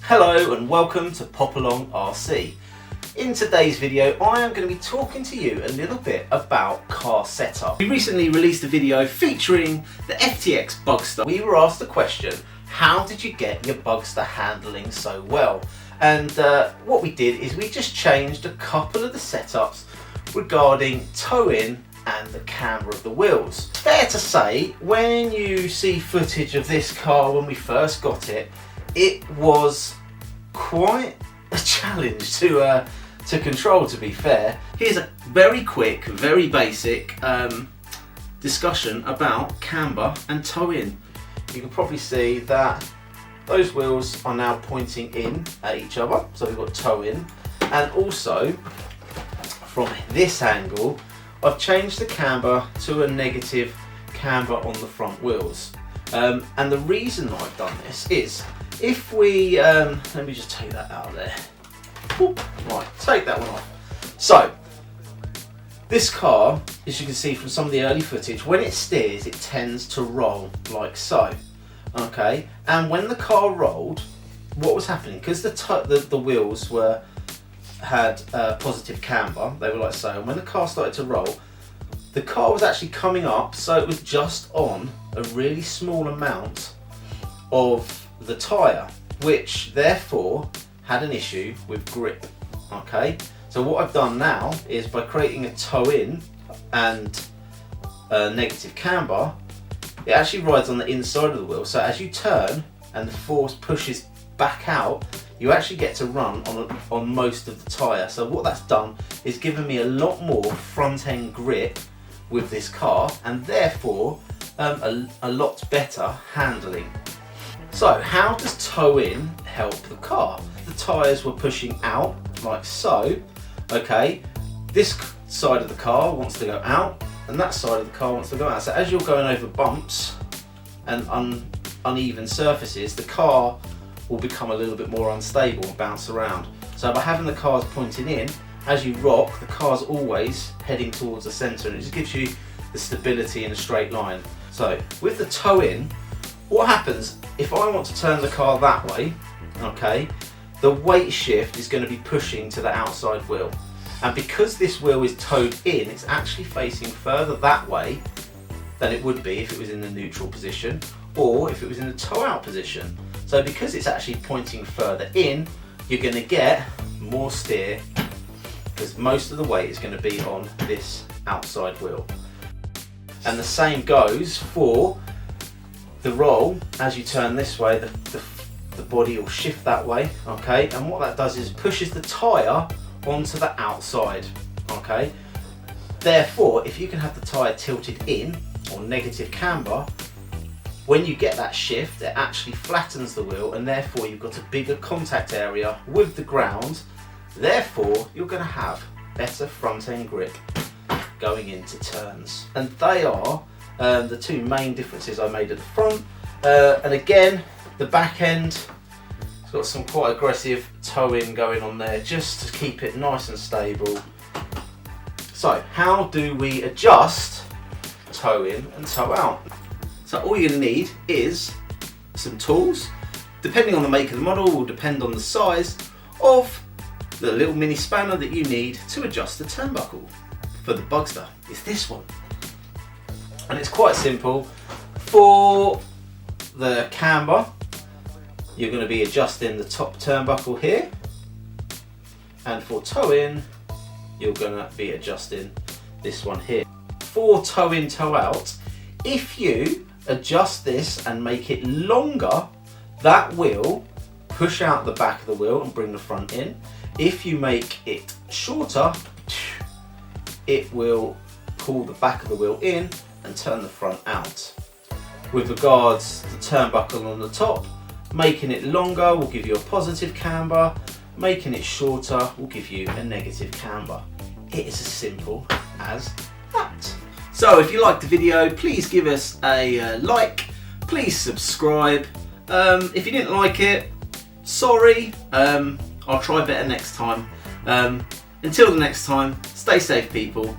Hello and welcome to Pop Along RC. In today's video I am going to be talking to you a little bit about car setup. We recently released a video featuring the FTX Bugster. We were asked the question, how did you get your Bugster handling so well? And what we did is we just changed a couple of the setups regarding toe-in and the camber of the wheels. Fair to say, when you see footage of this car when we first got it, it was quite a challenge to control, to be fair. Here's a very quick, very basic discussion about camber and toe-in. You can probably see that those wheels are now pointing in at each other, so we've got toe-in, and also from this angle I've changed the camber to a negative camber on the front wheels. And the reason I've done this is, if we, let me just take that out of there. Whoop, right, take that one off. So, this car, as you can see from some of the early footage, when it steers it tends to roll like so. Okay, and when the car rolled, what was happening, because the wheels had positive camber, they were like so, and when the car started to roll, the car was actually coming up, so it was just on a really small amount of the tyre, which therefore had an issue with grip. Okay, so what I've done now is, by creating a toe-in and a negative camber, it actually rides on the inside of the wheel, so as you turn and the force pushes back out, you actually get to run on most of the tyre. So what that's done is given me a lot more front end grip with this car, and therefore a lot better handling. So how does toe-in help the car? The tyres were pushing out like so. Okay, this side of the car wants to go out and that side of the car wants to go out. So as you're going over bumps and uneven surfaces, the car will become a little bit more unstable and bounce around. So by having the cars pointing in, as you rock, the car's always heading towards the centre, and it just gives you the stability in a straight line. So with the toe-in, what happens if I want to turn the car that way? Okay, the weight shift is going to be pushing to the outside wheel, and because this wheel is towed in, it's actually facing further that way than it would be if it was in the neutral position or if it was in the toe out position. So because it's actually pointing further in, you're going to get more steer, because most of the weight is going to be on this outside wheel. And the same goes for the roll. As you turn this way, the body will shift that way. Okay, and what that does is pushes the tyre onto the outside. Okay, therefore if you can have the tyre tilted in or negative camber, when you get that shift it actually flattens the wheel, and therefore you've got a bigger contact area with the ground. Therefore you're going to have better front end grip going into turns, and they are the two main differences I made at the front. And again, the back end, it's got some quite aggressive toe-in going on there just to keep it nice and stable. So how do we adjust toe-in and toe-out? So all you're going to need is some tools. Depending on the make of the model will depend on the size of the little mini spanner that you need to adjust the turnbuckle. For the Bugster, it's this one. And it's quite simple. For the camber, you're going to be adjusting the top turnbuckle here, and for toe-in you're going to be adjusting this one here. For toe-in, toe-out, if you adjust this and make it longer, that will push out the back of the wheel and bring the front in. If you make it shorter, it will pull the back of the wheel in and turn the front out. With regards to the turnbuckle on the top, making it longer will give you a positive camber, making it shorter will give you a negative camber. It is as simple as that. So if you liked the video, please give us a like, please subscribe. If you didn't like it, sorry, I'll try better next time. Until the next time, stay safe people.